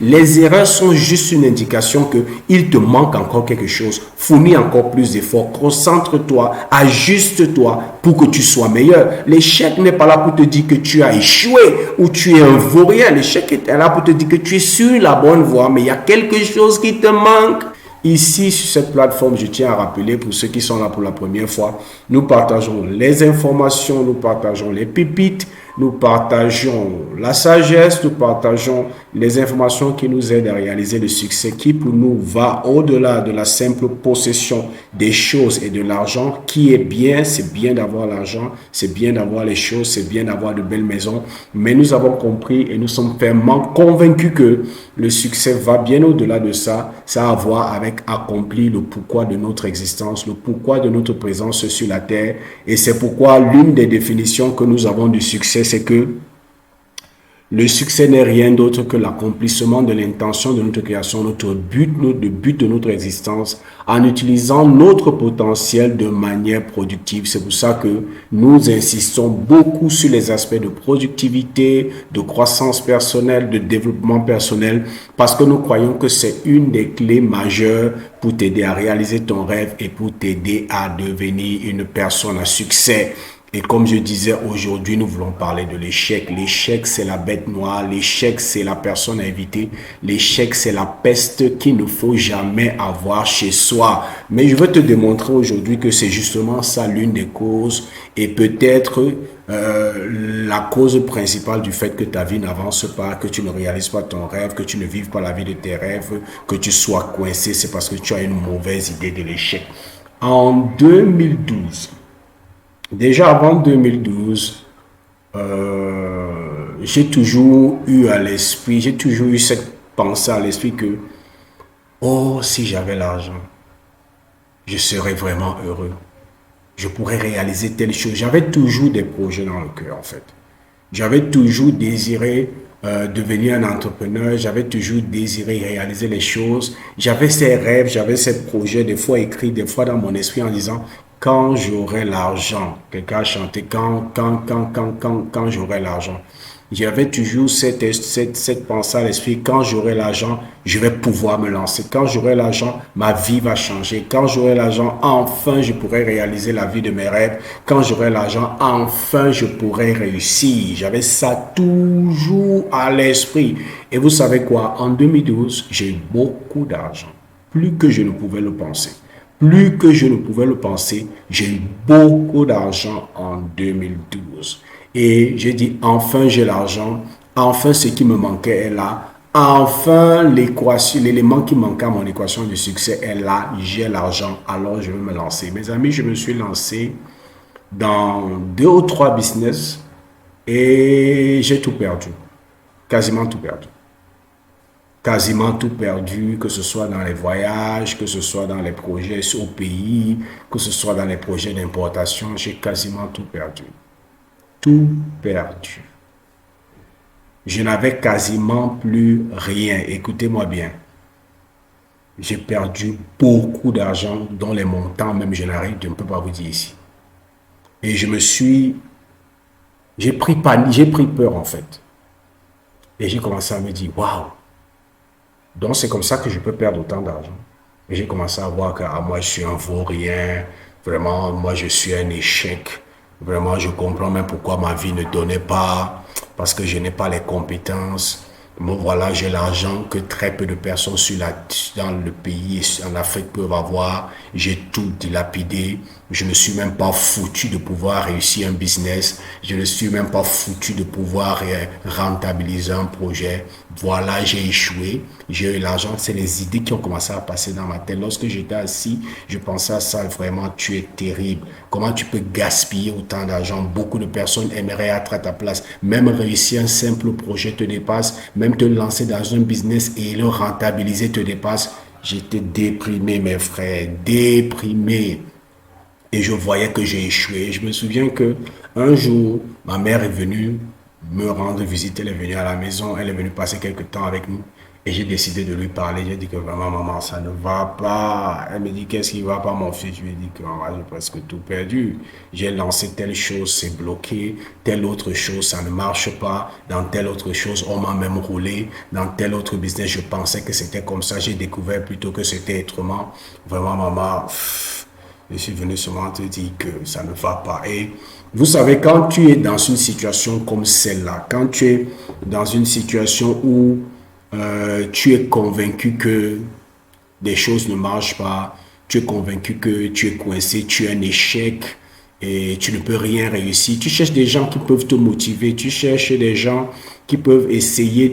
Les erreurs sont juste une indication qu'il te manque encore quelque chose. Fournis encore plus d'efforts. Concentre-toi, ajuste-toi pour que tu sois meilleur. L'échec n'est pas là pour te dire que tu as échoué ou tu es un vaurien. L'échec est là pour te dire que tu es sur la bonne voie, mais il y a quelque chose qui te manque. Ici, sur cette plateforme, je tiens à rappeler pour ceux qui sont là pour la première fois, nous partageons les informations, nous partageons les pépites, nous partageons la sagesse, nous partageons les informations qui nous aident à réaliser le succès qui pour nous va au-delà de la simple possession des choses et de l'argent qui est bien, c'est bien d'avoir l'argent, c'est bien d'avoir les choses, c'est bien d'avoir de belles maisons, mais nous avons compris et nous sommes fermement convaincus que le succès va bien au-delà de ça, ça a à voir avec accomplir le pourquoi de notre existence, le pourquoi de notre présence sur la terre et c'est pourquoi l'une des définitions que nous avons du succès c'est que le succès n'est rien d'autre que l'accomplissement de l'intention de notre création, notre but, le but de notre existence, en utilisant notre potentiel de manière productive. C'est pour ça que nous insistons beaucoup sur les aspects de productivité, de croissance personnelle, de développement personnel, parce que nous croyons que c'est une des clés majeures pour t'aider à réaliser ton rêve et pour t'aider à devenir une personne à succès. Et comme je disais, aujourd'hui, nous voulons parler de l'échec. L'échec, c'est la bête noire. L'échec, c'est la personne à éviter. L'échec, c'est la peste qu'il ne faut jamais avoir chez soi. Mais je veux te démontrer aujourd'hui que c'est justement ça l'une des causes et peut-être la cause principale du fait que ta vie n'avance pas, que tu ne réalises pas ton rêve, que tu ne vives pas la vie de tes rêves, que tu sois coincé, c'est parce que tu as une mauvaise idée de l'échec. En 2012, déjà avant 2012, j'ai toujours eu à l'esprit, j'ai toujours eu cette pensée à l'esprit que, oh, si j'avais l'argent, je serais vraiment heureux. Je pourrais réaliser telle chose. J'avais toujours des projets dans le cœur, en fait. J'avais toujours désiré devenir un entrepreneur. J'avais toujours désiré réaliser les choses. J'avais ces rêves, j'avais ces projets, des fois écrits, des fois dans mon esprit en disant, quand j'aurai l'argent, quelqu'un a chanté, quand j'aurai l'argent. J'avais toujours cette pensée à l'esprit, quand j'aurai l'argent, je vais pouvoir me lancer. Quand j'aurai l'argent, ma vie va changer. Quand j'aurai l'argent, enfin, je pourrai réaliser la vie de mes rêves. Quand j'aurai l'argent, enfin, je pourrai réussir. J'avais ça toujours à l'esprit. Et vous savez quoi? En 2012, j'ai eu beaucoup d'argent. Plus que je ne pouvais le penser. Plus que je ne pouvais le penser, j'ai eu beaucoup d'argent en 2012. Et j'ai dit, enfin j'ai l'argent, enfin ce qui me manquait est là, enfin l'équation, l'élément qui manquait à mon équation de succès est là, j'ai l'argent, alors je vais me lancer. Mes amis, je me suis lancé dans 2 ou 3 business et j'ai tout perdu, quasiment tout perdu. Quasiment tout perdu, que ce soit dans les voyages, que ce soit dans les projets au pays, que ce soit dans les projets d'importation, j'ai quasiment tout perdu. Tout perdu. Je n'avais quasiment plus rien. Écoutez-moi bien. J'ai perdu beaucoup d'argent, dont les montants, même je ne peux pas vous dire ici. Et j'ai pris panique, j'ai pris peur en fait. Et j'ai commencé à me dire, waouh. Donc c'est comme ça que je peux perdre autant d'argent. Et j'ai commencé à voir que moi je suis un vaurien, vraiment moi je suis un échec. Vraiment je comprends même pourquoi ma vie ne donnait pas, parce que je n'ai pas les compétences. Bon voilà, j'ai l'argent que très peu de personnes dans le pays et en Afrique peuvent avoir. J'ai tout dilapidé. Je ne suis même pas foutu de pouvoir réussir un business. Je ne suis même pas foutu de pouvoir rentabiliser un projet. Voilà, j'ai échoué. J'ai eu l'argent. C'est les idées qui ont commencé à passer dans ma tête. Lorsque j'étais assis, je pensais à ça. Vraiment, tu es terrible. Comment tu peux gaspiller autant d'argent? Beaucoup de personnes aimeraient être à ta place. Même réussir un simple projet te dépasse. Même te lancer dans un business et le rentabiliser te dépasse. J'étais déprimé, mes frères. Déprimé. Et je voyais que j'ai échoué. Je me souviens que un jour, ma mère est venue me rendre visite. Elle est venue à la maison. Elle est venue passer quelques temps avec nous. Et j'ai décidé de lui parler. J'ai dit que vraiment, maman, ça ne va pas. Elle me dit, qu'est-ce qui ne va pas, mon fils? Je lui ai dit que maman, j'ai presque tout perdu. J'ai lancé telle chose, c'est bloqué. Telle autre chose, ça ne marche pas. Dans telle autre chose, on m'a même roulé. Dans tel autre business, je pensais que c'était comme ça. J'ai découvert plutôt que c'était autrement. Vraiment, maman, je suis venu seulement te dire que ça ne va pas. Et vous savez, quand tu es dans une situation comme celle-là, quand tu es dans une situation où tu es convaincu que des choses ne marchent pas, tu es convaincu que tu es coincé, tu es un échec et tu ne peux rien réussir. Tu cherches des gens qui peuvent te motiver, tu cherches des gens qui peuvent essayer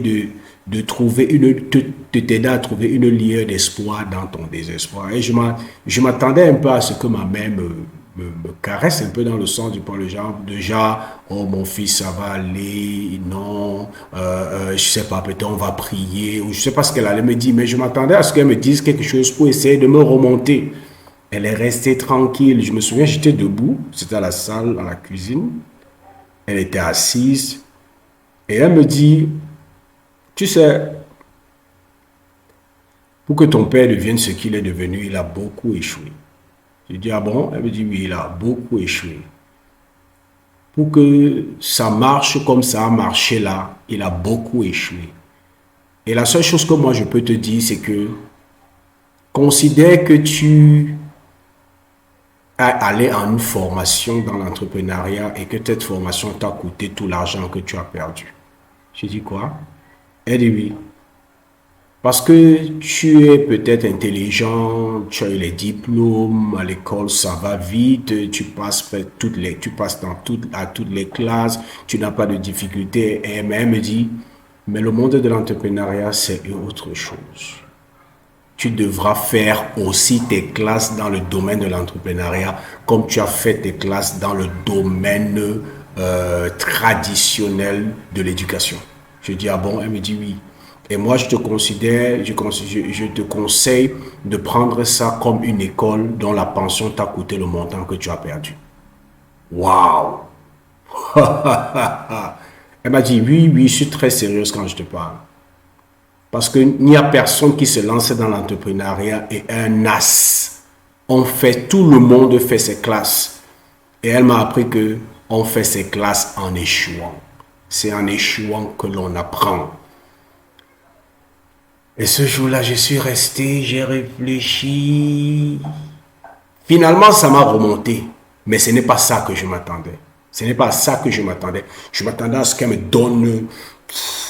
de trouver de t'aider à trouver une lueur d'espoir dans ton désespoir. Et je m'attendais un peu à ce que ma mère me caresse un peu dans le sens du poil, genre, déjà, oh mon fils, ça va aller, non, je sais pas, peut-être on va prier, ou je sais pas ce qu'elle allait me dire, mais je m'attendais à ce qu'elle me dise quelque chose pour essayer de me remonter. Elle est restée tranquille. Je me souviens, j'étais debout, c'était à la salle, à la cuisine. Elle était assise et elle me dit, tu sais, pour que ton père devienne ce qu'il est devenu, il a beaucoup échoué. Je dis, ah bon? Elle me dit, oui, il a beaucoup échoué. Pour que ça marche comme ça a marché là, il a beaucoup échoué. Et la seule chose que moi je peux te dire, c'est que considère que tu as allé en une formation dans l'entrepreneuriat et que cette formation t'a coûté tout l'argent que tu as perdu. Je dis quoi? Elle dit oui. Parce que tu es peut-être intelligent, tu as eu les diplômes, à l'école ça va vite, tu passes à toutes les classes, tu n'as pas de difficultés. Et elle me dit, mais le monde de l'entrepreneuriat c'est autre chose. Tu devras faire aussi tes classes dans le domaine de l'entrepreneuriat comme tu as fait tes classes dans le domaine traditionnel de l'éducation. Je dis, ah bon? Elle me dit oui. Et moi, je te conseille de prendre ça comme une école dont la pension t'a coûté le montant que tu as perdu. Waouh! Elle m'a dit, oui, oui, je suis très sérieuse quand je te parle. Parce qu'il n'y a personne qui se lance dans l'entrepreneuriat et un as. Tout le monde fait ses classes. Et elle m'a appris que on fait ses classes en échouant. C'est en échouant que l'on apprend. Et ce jour-là, je suis resté, j'ai réfléchi. Finalement, ça m'a remonté. Mais ce n'est pas ça que je m'attendais. Ce n'est pas ça que je m'attendais. Je m'attendais à ce qu'elle me donne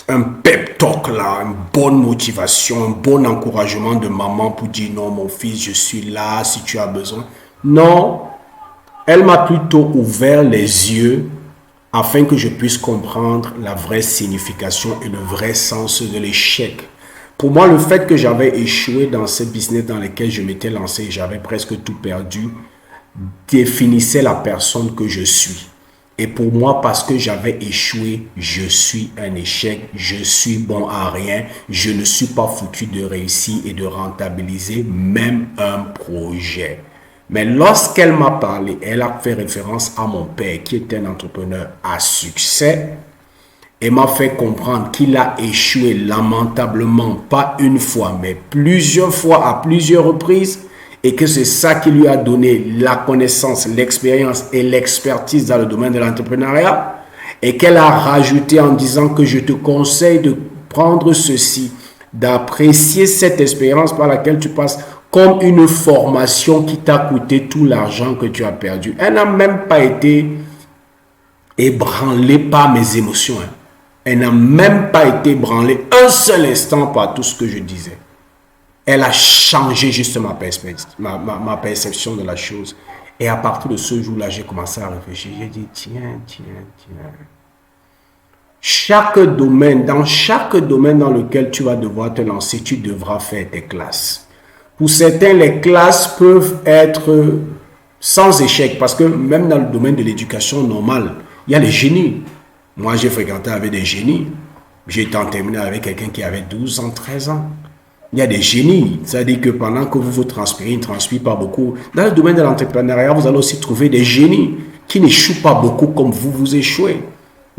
un pep talk là, une bonne motivation, un bon encouragement de maman pour dire non, mon fils, je suis là si tu as besoin. Non, elle m'a plutôt ouvert les yeux afin que je puisse comprendre la vraie signification et le vrai sens de l'échec. Pour moi, le fait que j'avais échoué dans ce business dans lequel je m'étais lancé, j'avais presque tout perdu, définissait la personne que je suis. Et pour moi, parce que j'avais échoué, je suis un échec, je suis bon à rien, je ne suis pas foutu de réussir et de rentabiliser même un projet. Mais lorsqu'elle m'a parlé, elle a fait référence à mon père qui était un entrepreneur à succès et m'a fait comprendre qu'il a échoué lamentablement, pas une fois, mais plusieurs fois, à plusieurs reprises, et que c'est ça qui lui a donné la connaissance, l'expérience et l'expertise dans le domaine de l'entrepreneuriat, et qu'elle a rajouté en disant que je te conseille de prendre ceci, d'apprécier cette expérience par laquelle tu passes comme une formation qui t'a coûté tout l'argent que tu as perdu. Elle n'a même pas été ébranlée par mes émotions. Elle n'a même pas été ébranlée un seul instant par tout ce que je disais. Elle a changé juste ma perception de la chose. Et à partir de ce jour-là, j'ai commencé à réfléchir. J'ai dit, tiens. Dans chaque domaine dans lequel tu vas devoir te lancer, tu devras faire tes classes. Pour certains, les classes peuvent être sans échec. Parce que même dans le domaine de l'éducation normale, il y a les génies. Moi, j'ai fréquenté avec des génies. J'ai été en terminale avec quelqu'un qui avait 12 ans, 13 ans. Il y a des génies. C'est-à-dire que pendant que vous transpirez, ils ne transpirent pas beaucoup. Dans le domaine de l'entrepreneuriat, vous allez aussi trouver des génies qui n'échouent pas beaucoup comme vous échouez.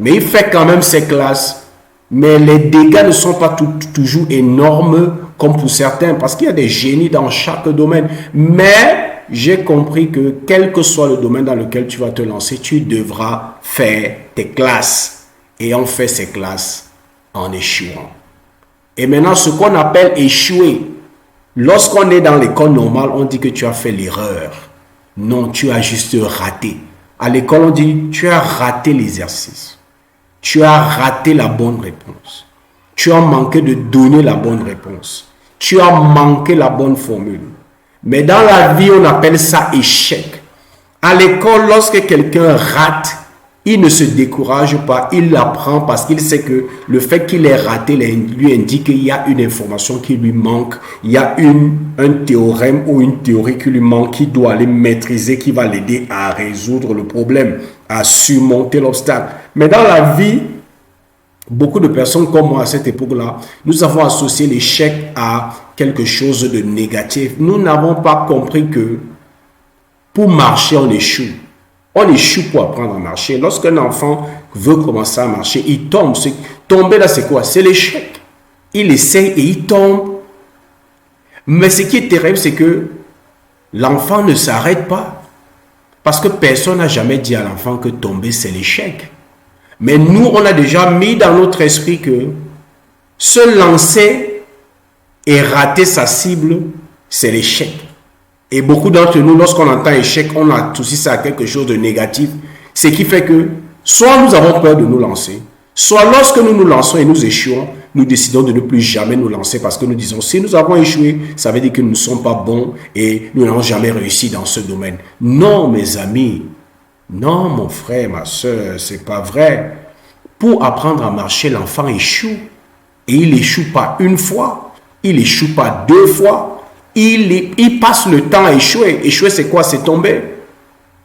Mais il fait quand même ses classes. Mais les dégâts ne sont pas toujours énormes comme pour certains, parce qu'il y a des génies dans chaque domaine. Mais j'ai compris que quel que soit le domaine dans lequel tu vas te lancer, tu devras faire tes classes. Et on fait ces classes en échouant. Et maintenant, ce qu'on appelle échouer, lorsqu'on est dans l'école normale, on dit que tu as fait l'erreur. Non, tu as juste raté. À l'école, on dit tu as raté l'exercice. Tu as raté la bonne réponse. Tu as manqué de donner la bonne réponse. Tu as manqué la bonne formule. Mais dans la vie, on appelle ça échec. À l'école, lorsque quelqu'un rate, il ne se décourage pas, il l'apprend parce qu'il sait que le fait qu'il ait raté lui indique qu'il y a une information qui lui manque, il y a un théorème ou une théorie qui lui manque, qui doit aller maîtriser, qui va l'aider à résoudre le problème, à surmonter l'obstacle. Mais dans la vie, beaucoup de personnes comme moi à cette époque-là, nous avons associé l'échec à quelque chose de négatif. Nous n'avons pas compris que pour marcher, on échoue. On échoue pour apprendre à marcher. Lorsqu'un enfant veut commencer à marcher, il tombe. Tomber là, c'est quoi? C'est l'échec. Il essaye et il tombe. Mais ce qui est terrible, c'est que l'enfant ne s'arrête pas. Parce que personne n'a jamais dit à l'enfant que tomber, c'est l'échec. Mais nous, on a déjà mis dans notre esprit que se lancer et rater sa cible, c'est l'échec. Et beaucoup d'entre nous, lorsqu'on entend échec, on associe ça à quelque chose de négatif. Ce qui fait que, soit nous avons peur de nous lancer, soit lorsque nous nous lançons et nous échouons, nous décidons de ne plus jamais nous lancer parce que nous disons, si nous avons échoué, ça veut dire que nous ne sommes pas bons et nous n'avons jamais réussi dans ce domaine. Non, mes amis, non, mon frère, ma soeur, c'est pas vrai. Pour apprendre à marcher, l'enfant échoue. Et il échoue pas une fois, il échoue pas deux fois. Il passe le temps à échouer. Échouer, c'est quoi? C'est tomber.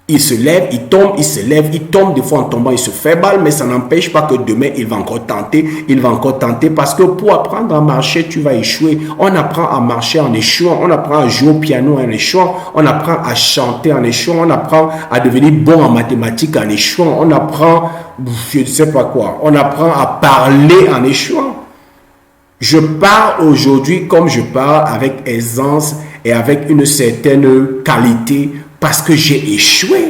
Il se lève, il tombe, il se lève, il tombe. Des fois, en tombant, il se fait mal, mais ça n'empêche pas que demain, il va encore tenter. Il va encore tenter parce que pour apprendre à marcher, tu vas échouer. On apprend à marcher en échouant. On apprend à jouer au piano en échouant. On apprend à chanter en échouant. On apprend à devenir bon en mathématiques en échouant. On apprend, je ne sais pas quoi. On apprend à parler en échouant. Je parle aujourd'hui comme je parle avec aisance et avec une certaine qualité parce que j'ai échoué.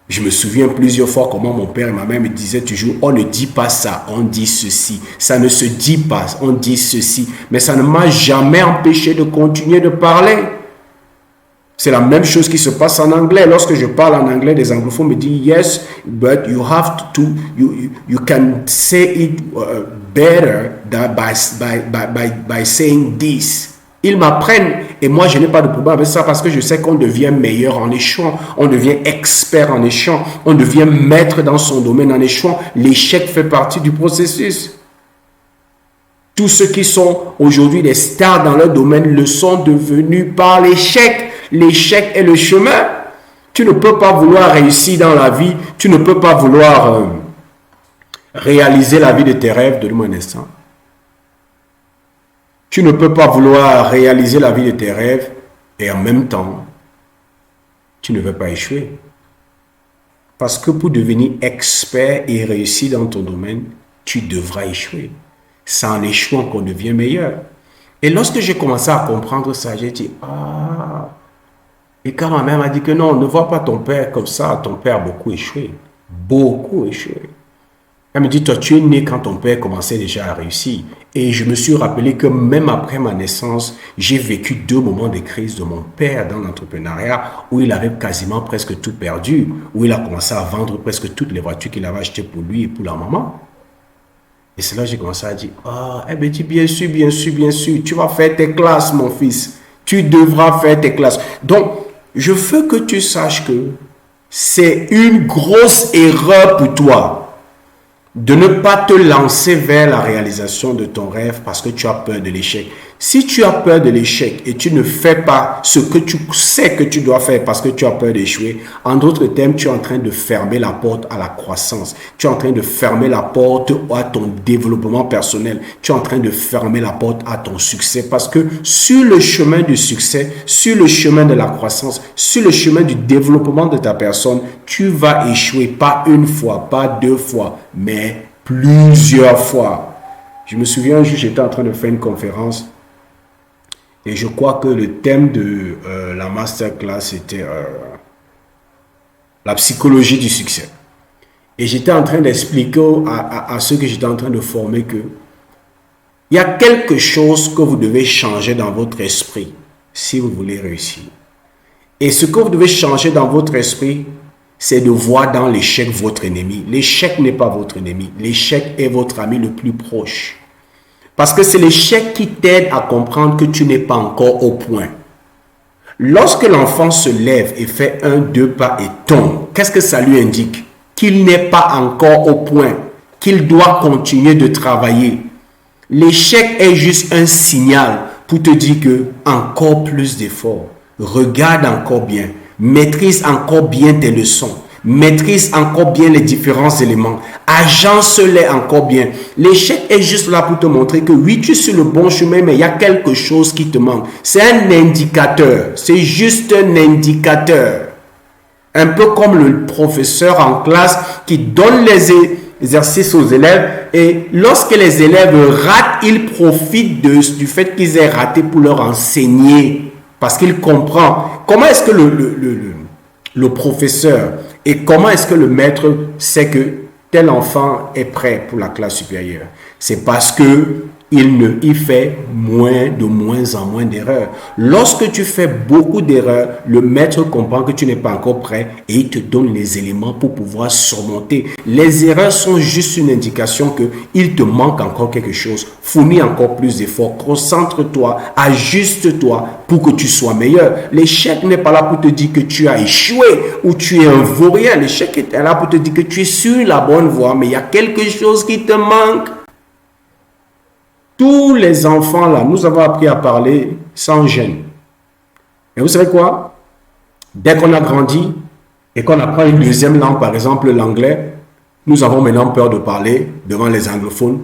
Je me souviens plusieurs fois comment mon père et ma mère me disaient toujours, on ne dit pas ça, on dit ceci. Ça ne se dit pas, on dit ceci. Mais ça ne m'a jamais empêché de continuer de parler. C'est la même chose qui se passe en anglais. Lorsque je parle en anglais, les anglophones me disent, yes, but you have to, you can say it better than by saying this. Ils m'apprennent et moi je n'ai pas de problème avec ça parce que je sais qu'on devient meilleur en échouant, on devient expert en échouant, on devient maître dans son domaine en échouant. L'échec fait partie du processus. Tous ceux qui sont aujourd'hui des stars dans leur domaine le sont devenus par l'échec. L'échec est le chemin. Tu ne peux pas vouloir réussir dans la vie, tu ne peux pas vouloir réaliser la vie de tes rêves. Donne-moi un instant. Tu ne peux pas vouloir réaliser la vie de tes rêves et en même temps, tu ne veux pas échouer. Parce que pour devenir expert et réussir dans ton domaine, tu devras échouer. C'est en échouant qu'on devient meilleur. Et lorsque j'ai commencé à comprendre ça, j'ai dit, ah. Et quand ma mère m'a dit que non, ne vois pas ton père comme ça, ton père a beaucoup échoué. Beaucoup échoué. Elle me dit, toi, tu es né quand ton père commençait déjà à réussir. Et je me suis rappelé que même après ma naissance, j'ai vécu 2 moments de crise de mon père dans l'entrepreneuriat où il avait quasiment presque tout perdu, où il a commencé à vendre presque toutes les voitures qu'il avait achetées pour lui et pour la maman. Et c'est là que j'ai commencé à dire, ah, elle me dit, bien sûr, bien sûr, bien sûr, tu vas faire tes classes, mon fils. Tu devras faire tes classes. Donc, je veux que tu saches que c'est une grosse erreur pour toi de ne pas te lancer vers la réalisation de ton rêve parce que tu as peur de l'échec. Si tu as peur de l'échec et tu ne fais pas ce que tu sais que tu dois faire parce que tu as peur d'échouer, en d'autres termes, tu es en train de fermer la porte à la croissance. Tu es en train de fermer la porte à ton développement personnel. Tu es en train de fermer la porte à ton succès parce que sur le chemin du succès, sur le chemin de la croissance, sur le chemin du développement de ta personne, tu vas échouer pas une fois, pas 2 fois, mais plusieurs fois. Je me souviens un jour, j'étais en train de faire une conférence et je crois que le thème de la masterclass était la psychologie du succès. Et j'étais en train d'expliquer à ceux que j'étais en train de former que il y a quelque chose que vous devez changer dans votre esprit si vous voulez réussir. Et ce que vous devez changer dans votre esprit, c'est de voir dans l'échec votre ennemi. L'échec n'est pas votre ennemi. L'échec est votre ami le plus proche. Parce que c'est l'échec qui t'aide à comprendre que tu n'es pas encore au point. Lorsque l'enfant se lève et fait 1, 2 pas et tombe, qu'est-ce que ça lui indique? Qu'il n'est pas encore au point, qu'il doit continuer de travailler. L'échec est juste un signal pour te dire que encore plus d'efforts. Regarde encore bien, maîtrise encore bien tes leçons, maîtrise encore bien les différents éléments, agence-les encore bien. L'échec est juste là pour te montrer que oui, tu es sur le bon chemin, mais il y a quelque chose qui te manque. C'est un indicateur, c'est juste un indicateur. Un peu comme le professeur en classe qui donne les exercices aux élèves et lorsque les élèves ratent, il profite du fait qu'ils aient raté pour leur enseigner. Parce qu'il comprend comment est-ce que le professeur et comment est-ce que le maître sait que tel enfant est prêt pour la classe supérieure. C'est parce que il fait de moins en moins d'erreurs. Lorsque tu fais beaucoup d'erreurs, le maître comprend que tu n'es pas encore prêt et il te donne les éléments pour pouvoir surmonter. Les erreurs sont juste une indication qu'il te manque encore quelque chose. Fournis encore plus d'efforts. Concentre-toi, ajuste-toi pour que tu sois meilleur. L'échec n'est pas là pour te dire que tu as échoué ou tu es un vaurien. L'échec est là pour te dire que tu es sur la bonne voie, mais il y a quelque chose qui te manque. Tous les enfants là, nous avons appris à parler sans gêne. Et vous savez quoi? Dès qu'on a grandi et qu'on apprend une deuxième langue, par exemple l'anglais, nous avons maintenant peur de parler devant les anglophones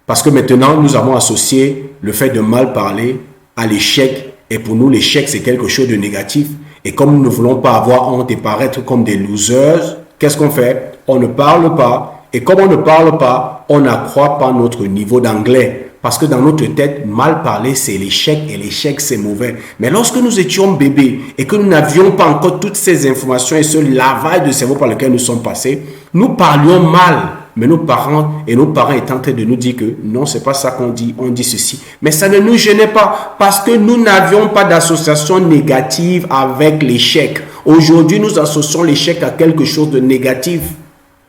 parce que maintenant nous avons associé le fait de mal parler à l'échec et pour nous l'échec c'est quelque chose de négatif et comme nous ne voulons pas avoir honte et paraître comme des losers, qu'est-ce qu'on fait? On ne parle pas et comme on ne parle pas, on n'accroît pas notre niveau d'anglais. Parce que dans notre tête, mal parler, c'est l'échec et l'échec, c'est mauvais. Mais lorsque nous étions bébés et que nous n'avions pas encore toutes ces informations et ce lavage de cerveau par lequel nous sommes passés, nous parlions mal. Mais nos parents étaient en train de nous dire que non, c'est pas ça qu'on dit, on dit ceci. Mais ça ne nous gênait pas parce que nous n'avions pas d'association négative avec l'échec. Aujourd'hui, nous associons l'échec à quelque chose de négatif.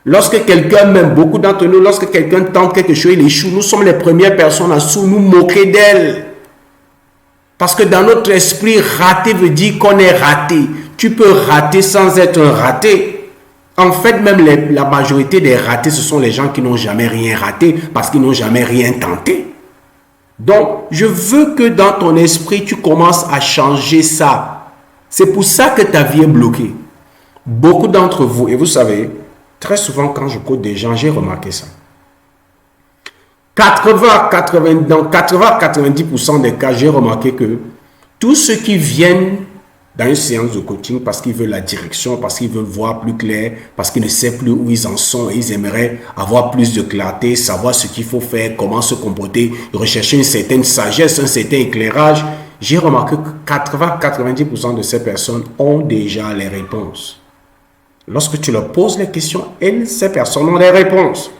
Lorsque quelqu'un, même beaucoup d'entre nous, lorsque quelqu'un tente quelque chose, il échoue, nous sommes les premières personnes à nous moquer d'elle. Parce que dans notre esprit, rater veut dire qu'on est raté. Tu peux rater sans être un raté. En fait, même la majorité des ratés, ce sont les gens qui n'ont jamais rien raté parce qu'ils n'ont jamais rien tenté. Donc, je veux que dans ton esprit, tu commences à changer ça. C'est pour ça que ta vie est bloquée. Beaucoup d'entre vous, et vous savez, très souvent, quand je côtoie des gens, j'ai remarqué ça. 80-90% des cas, j'ai remarqué que tous ceux qui viennent dans une séance de coaching parce qu'ils veulent la direction, parce qu'ils veulent voir plus clair, parce qu'ils ne savent plus où ils en sont et ils aimeraient avoir plus de clarté, savoir ce qu'il faut faire, comment se comporter, rechercher une certaine sagesse, un certain éclairage. J'ai remarqué que 80-90% de ces personnes ont déjà les réponses. Lorsque tu leur poses les questions, ces personnes ont les réponses.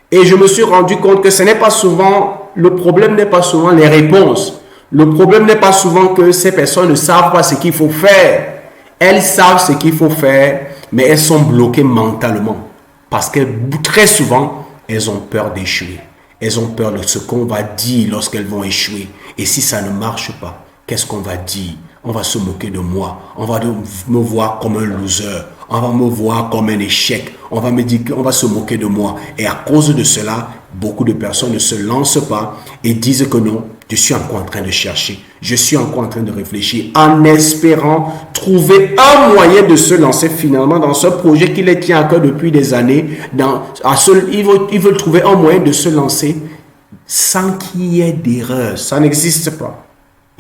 Et je me suis rendu compte que ce n'est pas souvent, le problème n'est pas souvent les réponses. Le problème n'est pas souvent que ces personnes ne savent pas ce qu'il faut faire. Elles savent ce qu'il faut faire, mais elles sont bloquées mentalement. Parce que très souvent, elles ont peur d'échouer. Elles ont peur de ce qu'on va dire lorsqu'elles vont échouer. Et si ça ne marche pas, qu'est-ce qu'on va dire? On va se moquer de moi. On va me voir comme un loser. On va me voir comme un échec. On va me dire qu'on va se moquer de moi. Et à cause de cela, beaucoup de personnes ne se lancent pas et disent que non, je suis encore en train de chercher. Je suis encore en train de réfléchir en espérant trouver un moyen de se lancer finalement dans ce projet qui les tient à cœur depuis des années. Ils veulent trouver un moyen de se lancer sans qu'il y ait d'erreur. Ça n'existe pas.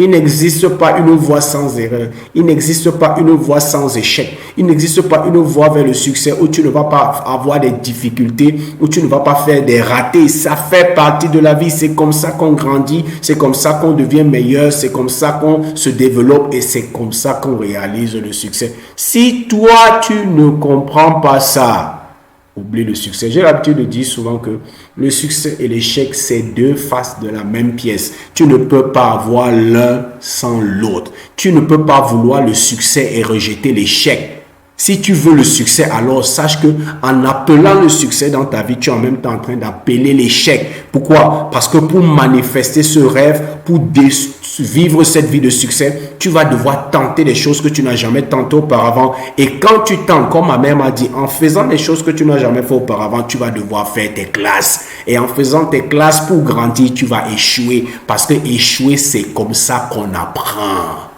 Il n'existe pas une voie sans erreur. Il n'existe pas une voie sans échec. Il n'existe pas une voie vers le succès où tu ne vas pas avoir des difficultés, où tu ne vas pas faire des ratés. Ça fait partie de la vie. C'est comme ça qu'on grandit. C'est comme ça qu'on devient meilleur. C'est comme ça qu'on se développe et c'est comme ça qu'on réalise le succès. Si toi, tu ne comprends pas ça, oublie le succès. J'ai l'habitude de dire souvent que le succès et l'échec, c'est deux faces de la même pièce. Tu ne peux pas avoir l'un sans l'autre. Tu ne peux pas vouloir le succès et rejeter l'échec. Si tu veux le succès, alors sache que en appelant le succès dans ta vie, tu es en même temps en train d'appeler l'échec. Pourquoi? Parce que pour manifester ce rêve, pour vivre cette vie de succès, tu vas devoir tenter des choses que tu n'as jamais tentées auparavant. Et quand tu tentes, comme ma mère m'a dit, en faisant des choses que tu n'as jamais fait auparavant, tu vas devoir faire tes classes. Et en faisant tes classes pour grandir, tu vas échouer. Parce que échouer, c'est comme ça qu'on apprend.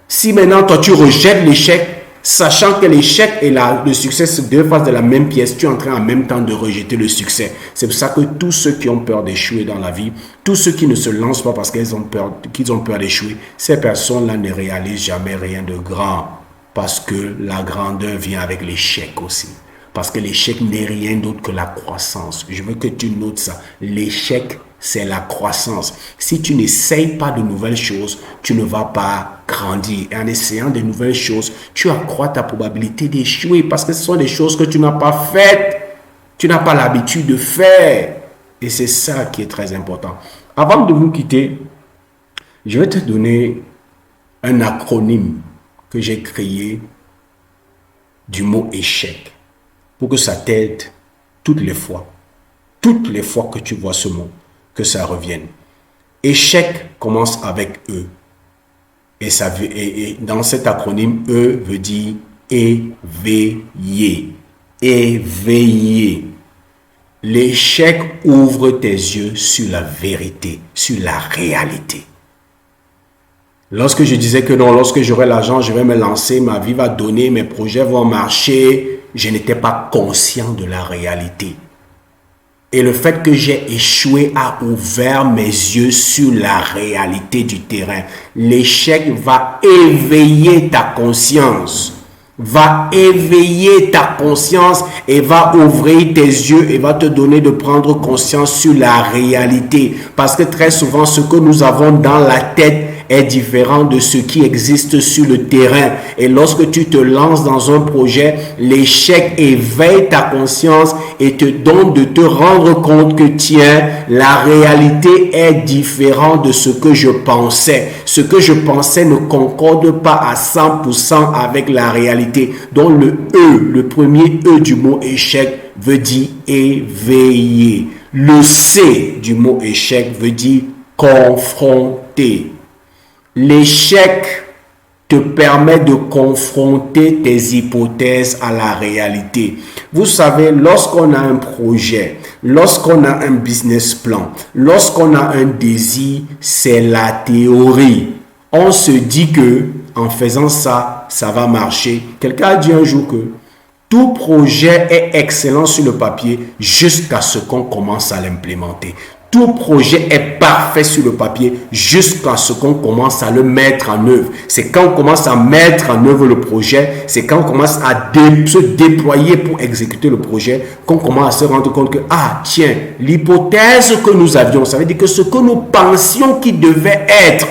Si maintenant, toi, tu rejettes l'échec, sachant que l'échec et le succès, c'est deux faces de la même pièce, tu es en train en même temps de rejeter le succès. C'est pour ça que tous ceux qui ont peur d'échouer dans la vie, tous ceux qui ne se lancent pas parce qu'ils ont peur d'échouer, ces personnes-là ne réalisent jamais rien de grand. Parce que la grandeur vient avec l'échec aussi. Parce que l'échec n'est rien d'autre que la croissance. Je veux que tu notes ça. L'échec, c'est la croissance. Si tu n'essayes pas de nouvelles choses, tu ne vas pas grandir. Et en essayant de nouvelles choses, tu accrois ta probabilité d'échouer parce que ce sont des choses que tu n'as pas faites. Tu n'as pas l'habitude de faire. Et c'est ça qui est très important. Avant de vous quitter, je vais te donner un acronyme que j'ai créé du mot échec pour que ça t'aide toutes les fois que tu vois ce mot, que ça revienne. Échec commence avec E. Et dans cet acronyme, E veut dire éveiller. Éveiller. L'échec ouvre tes yeux sur la vérité, sur la réalité. Lorsque je disais que non, lorsque j'aurai l'argent, je vais me lancer, ma vie va donner, mes projets vont marcher, je n'étais pas conscient de la réalité. Et le fait que j'ai échoué a ouvert mes yeux sur la réalité du terrain. L'échec va éveiller ta conscience. Va éveiller ta conscience et va ouvrir tes yeux et va te donner de prendre conscience sur la réalité. Parce que très souvent, ce que nous avons dans la tête est différent de ce qui existe sur le terrain. Et lorsque tu te lances dans un projet, l'échec éveille ta conscience et te donne de te rendre compte que tiens, la réalité est différente de ce que je pensais. Ce que je pensais ne concorde pas à 100% avec la réalité. Donc le E, le premier E du mot échec veut dire éveiller. Le C du mot échec veut dire confronter. L'échec te permet de confronter tes hypothèses à la réalité. Vous savez, lorsqu'on a un projet, lorsqu'on a un business plan, lorsqu'on a un désir, c'est la théorie. On se dit que en faisant ça, ça va marcher. Quelqu'un a dit un jour que tout projet est excellent sur le papier jusqu'à ce qu'on commence à l'implémenter. Tout projet est parfait sur le papier jusqu'à ce qu'on commence à le mettre en œuvre. C'est quand on commence à mettre en œuvre le projet, c'est quand on commence à se déployer pour exécuter le projet, qu'on commence à se rendre compte que, ah tiens, l'hypothèse que nous avions, ça veut dire que ce que nous pensions qu'il devait être,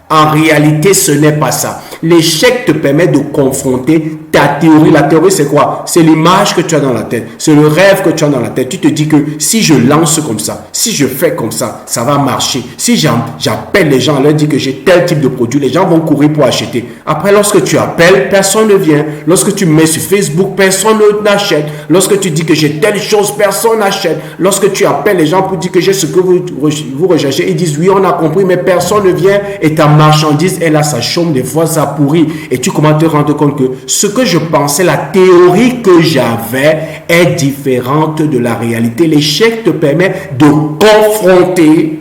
en réalité, ce n'est pas ça. L'échec te permet de confronter ta théorie. La théorie, c'est quoi? C'est l'image que tu as dans la tête. C'est le rêve que tu as dans la tête. Tu te dis que si je lance comme ça, si je fais comme ça, ça va marcher. Si j'appelle les gens, leur dis que j'ai tel type de produit, les gens vont courir pour acheter. Après, lorsque tu appelles, personne ne vient. Lorsque tu mets sur Facebook, personne n'achète. Lorsque tu dis que j'ai telle chose, personne n'achète. Lorsque tu appelles les gens pour dire que j'ai ce que vous recherchez, ils disent oui, on a compris, mais personne ne vient et ta marchandise est là, ça chôme, des fois ça pourrit. Et tu commences à te rendre compte que ce que je pensais, la théorie que j'avais est différente de la réalité. L'échec te permet de confronter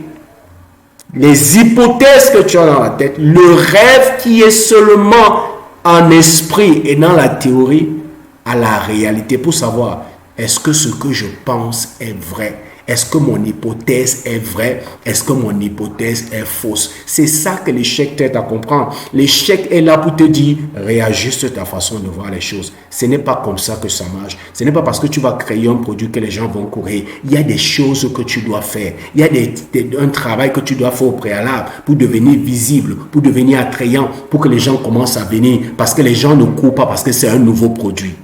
les hypothèses que tu as dans la tête, le rêve qui est seulement en esprit et dans la théorie, à la réalité pour savoir est-ce que ce que je pense est vrai. Est-ce que mon hypothèse est vraie? Est-ce que mon hypothèse est fausse? C'est ça que l'échec t'aide à comprendre. L'échec est là pour te dire, réajuste ta façon de voir les choses. Ce n'est pas comme ça que ça marche. Ce n'est pas parce que tu vas créer un produit que les gens vont courir. Il y a des choses que tu dois faire. Il y a un travail que tu dois faire au préalable pour devenir visible, pour devenir attrayant, pour que les gens commencent à venir. Parce que les gens ne courent pas parce que c'est un nouveau produit.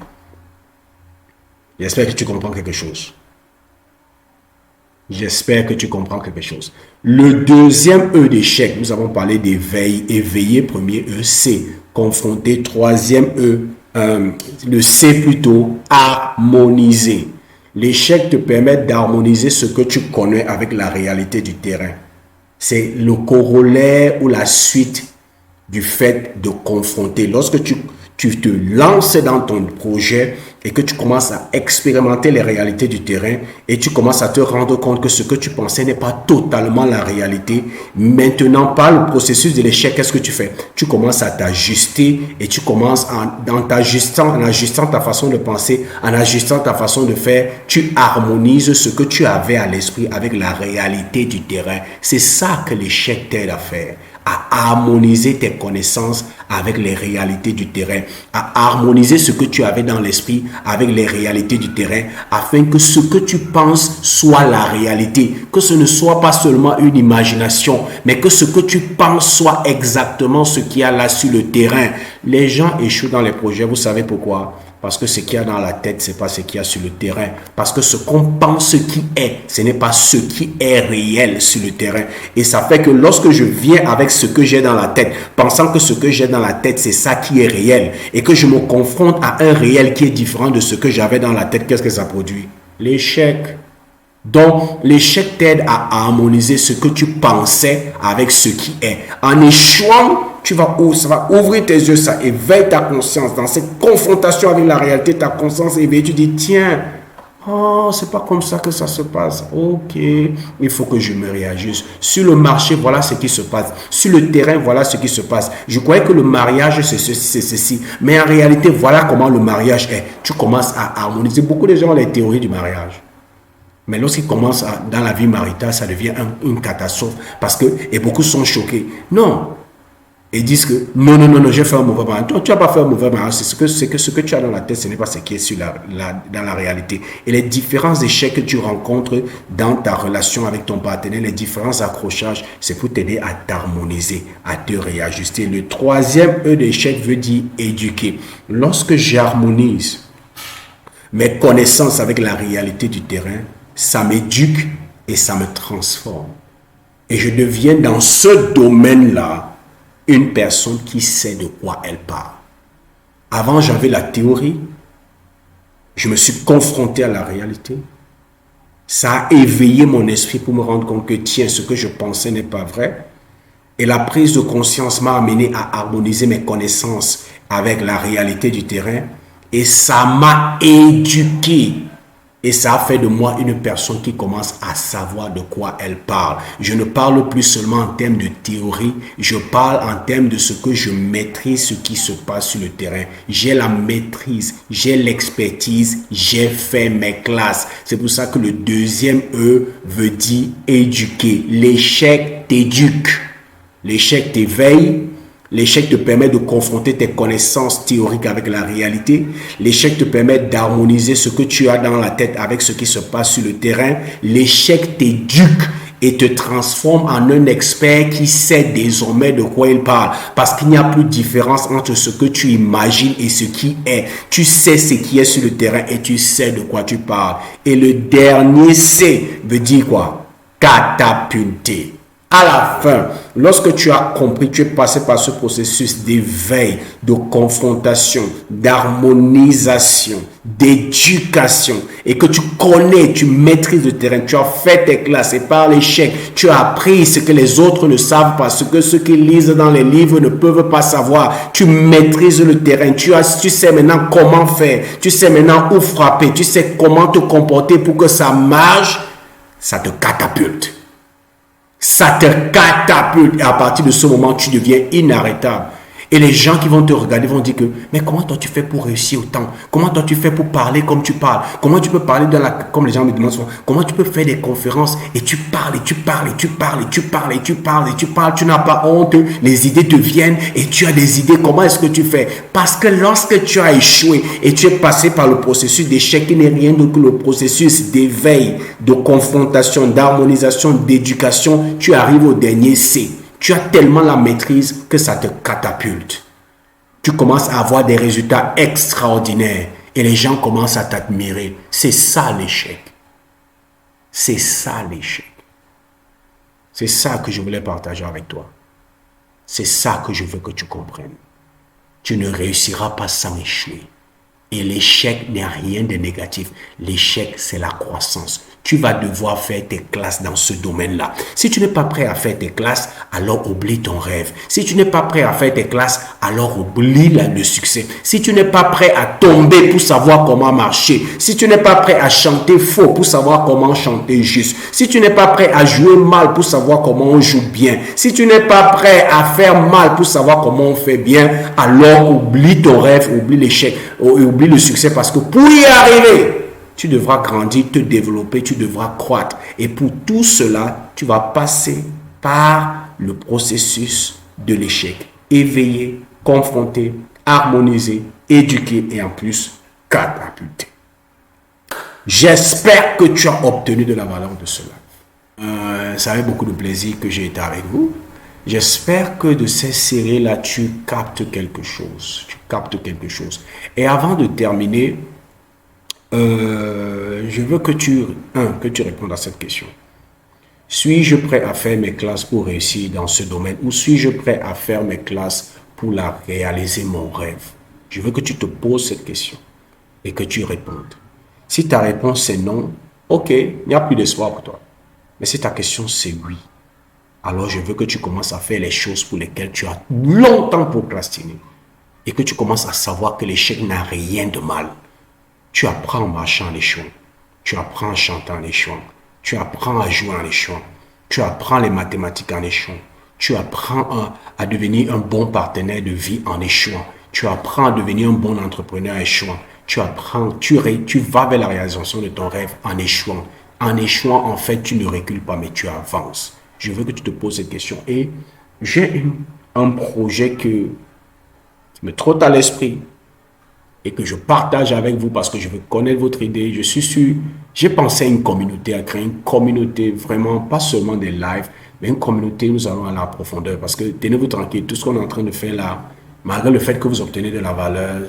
J'espère que tu comprends quelque chose. J'espère que tu comprends quelque chose. Le deuxième E d'échec, nous avons parlé d'éveil, éveiller, premier E, C. Confronter, troisième E, le C plutôt, harmoniser. L'échec te permet d'harmoniser ce que tu connais avec la réalité du terrain. C'est le corollaire ou la suite du fait de confronter. Lorsque tu te lances dans ton projet et que tu commences à expérimenter les réalités du terrain et tu commences à te rendre compte que ce que tu pensais n'est pas totalement la réalité. Maintenant, par le processus de l'échec, qu'est-ce que tu fais? Tu commences à t'ajuster et tu commences en ajustant ta façon de penser, en ajustant ta façon de faire, tu harmonises ce que tu avais à l'esprit avec la réalité du terrain. C'est ça que l'échec t'aide à faire. À harmoniser tes connaissances avec les réalités du terrain, à harmoniser ce que tu avais dans l'esprit avec les réalités du terrain, afin que ce que tu penses soit la réalité, que ce ne soit pas seulement une imagination, mais que ce que tu penses soit exactement ce qu'il y a là sur le terrain. Les gens échouent dans les projets, vous savez pourquoi? Parce que ce qu'il y a dans la tête, ce n'est pas ce qu'il y a sur le terrain. Parce que ce qu'on pense qui est, ce n'est pas ce qui est réel sur le terrain. Et ça fait que lorsque je viens avec ce que j'ai dans la tête, pensant que ce que j'ai dans la tête, c'est ça qui est réel, et que je me confronte à un réel qui est différent de ce que j'avais dans la tête, qu'est-ce que ça produit? L'échec. Donc, l'échec t'aide à harmoniser ce que tu pensais avec ce qui est. En échouant, ça va ouvrir tes yeux, ça éveille ta conscience. Dans cette confrontation avec la réalité, ta conscience éveille. Tu dis, tiens, oh, c'est pas comme ça que ça se passe. Ok, il faut que je me réajuste. Sur le marché, voilà ce qui se passe. Sur le terrain, voilà ce qui se passe. Je croyais que le mariage, c'est ceci. Mais en réalité, voilà comment le mariage est. Tu commences à harmoniser. Beaucoup de gens ont les théories du mariage. Mais lorsqu'ils commencent dans la vie maritale, ça devient une catastrophe. Et beaucoup sont choqués. Non. Ils disent que non, j'ai fait un mauvais mariage. Tu n'as pas fait un mauvais mariage. C'est que ce que tu as dans la tête, ce n'est pas ce qui est dans la réalité. Et les différents échecs que tu rencontres dans ta relation avec ton partenaire, les différents accrochages, c'est pour t'aider à t'harmoniser, à te réajuster. Le troisième E d'échec veut dire éduquer. Lorsque j'harmonise mes connaissances avec la réalité du terrain, ça m'éduque et ça me transforme. Et je deviens dans ce domaine-là une personne qui sait de quoi elle parle. Avant, j'avais la théorie. Je me suis confronté à la réalité. Ça a éveillé mon esprit pour me rendre compte que, tiens, ce que je pensais n'est pas vrai. Et la prise de conscience m'a amené à harmoniser mes connaissances avec la réalité du terrain. Et ça m'a éduqué. Et ça a fait de moi une personne qui commence à savoir de quoi elle parle. Je ne parle plus seulement en termes de théorie, je parle en termes de ce que je maîtrise, ce qui se passe sur le terrain. J'ai la maîtrise, j'ai l'expertise, j'ai fait mes classes. C'est pour ça que le deuxième E veut dire éduquer. L'échec t'éduque, l'échec t'éveille. L'échec te permet de confronter tes connaissances théoriques avec la réalité. L'échec te permet d'harmoniser ce que tu as dans la tête avec ce qui se passe sur le terrain. L'échec t'éduque et te transforme en un expert qui sait désormais de quoi il parle. Parce qu'il n'y a plus de différence entre ce que tu imagines et ce qui est. Tu sais ce qui est sur le terrain et tu sais de quoi tu parles. Et le dernier C veut dire quoi? Catapulter. À la fin, lorsque tu as compris, tu es passé par ce processus d'éveil, de confrontation, d'harmonisation, d'éducation, et que tu connais, tu maîtrises le terrain, tu as fait tes classes, et par l'échec, tu as appris ce que les autres ne savent pas, ce que ceux qui lisent dans les livres ne peuvent pas savoir. Tu maîtrises le terrain, tu sais maintenant comment faire, tu sais maintenant où frapper, tu sais comment te comporter pour que ça marche, ça te catapulte. Ça te catapulte et à partir de ce moment, tu deviens inarrêtable. Et les gens qui vont te regarder vont dire que, mais comment toi tu fais pour réussir autant? Comment toi tu fais pour parler comme tu parles? Comment tu peux parler comme les gens me demandent souvent, comment tu peux faire des conférences et tu parles et tu parles et tu parles et tu parles et tu parles et tu parles, tu n'as pas honte, les idées te viennent et tu as des idées, comment est-ce que tu fais? Parce que lorsque tu as échoué et tu es passé par le processus d'échec qui n'est rien d'autre que le processus d'éveil, de confrontation, d'harmonisation, d'éducation, tu arrives au dernier C. Tu as tellement la maîtrise que ça te catapulte. Tu commences à avoir des résultats extraordinaires et les gens commencent à t'admirer. C'est ça l'échec. C'est ça l'échec. C'est ça que je voulais partager avec toi. C'est ça que je veux que tu comprennes. Tu ne réussiras pas sans échouer. Et l'échec n'est rien de négatif. L'échec, c'est la croissance. Tu vas devoir faire tes classes dans ce domaine-là. Si tu n'es pas prêt à faire tes classes, alors oublie ton rêve. Si tu n'es pas prêt à faire tes classes, alors oublie le succès. Si tu n'es pas prêt à tomber pour savoir comment marcher, si tu n'es pas prêt à chanter faux pour savoir comment chanter juste, si tu n'es pas prêt à jouer mal pour savoir comment on joue bien, si tu n'es pas prêt à faire mal pour savoir comment on fait bien, alors oublie ton rêve, oublie l'échec, oublie le succès, parce que pour y arriver, tu devras grandir, te développer, tu devras croître. Et pour tout cela, tu vas passer par le processus de l'échec. Éveiller, confronter, harmoniser, éduquer et en plus catapulter. J'espère que tu as obtenu de la valeur de cela. Ça fait beaucoup de plaisir que j'ai été avec vous. J'espère que de ces séries-là, tu captes quelque chose. Tu captes quelque chose. Et avant de terminer, je veux que tu répondes à cette question. Suis-je prêt à faire mes classes pour réussir dans ce domaine ou suis-je prêt à faire mes classes pour réaliser mon rêve? Je veux que tu te poses cette question et que tu répondes. Si ta réponse est non, ok, il n'y a plus d'espoir pour toi. Mais si ta question c'est oui, alors je veux que tu commences à faire les choses pour lesquelles tu as longtemps procrastiné et que tu commences à savoir que l'échec n'a rien de mal. Tu apprends en marchant en échouant. Tu apprends en chantant en échouant. Tu apprends à jouer en échouant. Tu apprends les mathématiques en échouant. Tu apprends à devenir un bon partenaire de vie en échouant. Tu apprends à devenir un bon entrepreneur en échouant. Tu vas vers la réalisation de ton rêve en échouant. En échouant, en fait, tu ne recules pas, mais tu avances. Je veux que tu te poses cette question. Et j'ai un projet qui me trotte à l'esprit et que je partage avec vous parce que je veux connaître votre idée. Je suis sûr, j'ai pensé à une communauté, à créer une communauté vraiment, pas seulement des lives, mais une communauté où nous allons aller à la profondeur. Parce que tenez-vous tranquille, tout ce qu'on est en train de faire là, malgré le fait que vous obtenez de la valeur,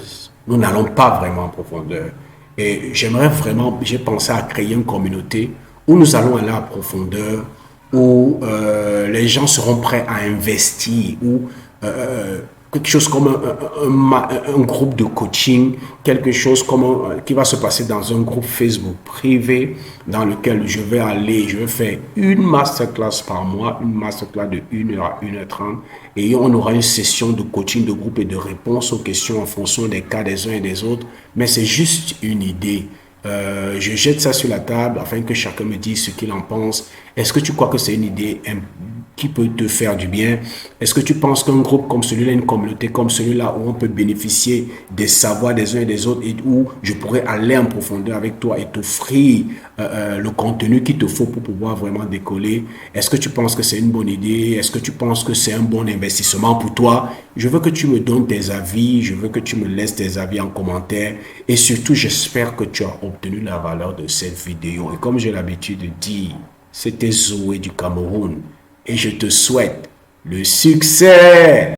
nous n'allons pas vraiment en profondeur. Et j'aimerais vraiment, j'ai pensé à créer une communauté où nous allons aller à la profondeur, où les gens seront prêts à investir, où quelque chose comme un groupe de coaching, quelque chose comme qui va se passer dans un groupe Facebook privé dans lequel je vais aller, je vais faire une masterclass par mois, une masterclass de 1h à 1h30 et on aura une session de coaching de groupe et de réponse aux questions en fonction des cas des uns et des autres, mais c'est juste une idée. Je jette ça sur la table afin que chacun me dise ce qu'il en pense. Est-ce que tu crois que c'est une idée qui peut te faire du bien? Est-ce que tu penses qu'un groupe comme celui-là, une communauté comme celui-là où on peut bénéficier des savoirs des uns et des autres et où je pourrais aller en profondeur avec toi et t'offrir le contenu qu'il te faut pour pouvoir vraiment décoller? Est-ce que tu penses que c'est une bonne idée? Est-ce que tu penses que c'est un bon investissement pour toi? Je veux que tu me donnes tes avis, je veux que tu me laisses tes avis en commentaire et surtout j'espère que tu as obtenu la valeur de cette vidéo. Et comme j'ai l'habitude de dire, c'était Zoé du Cameroun et je te souhaite le succès.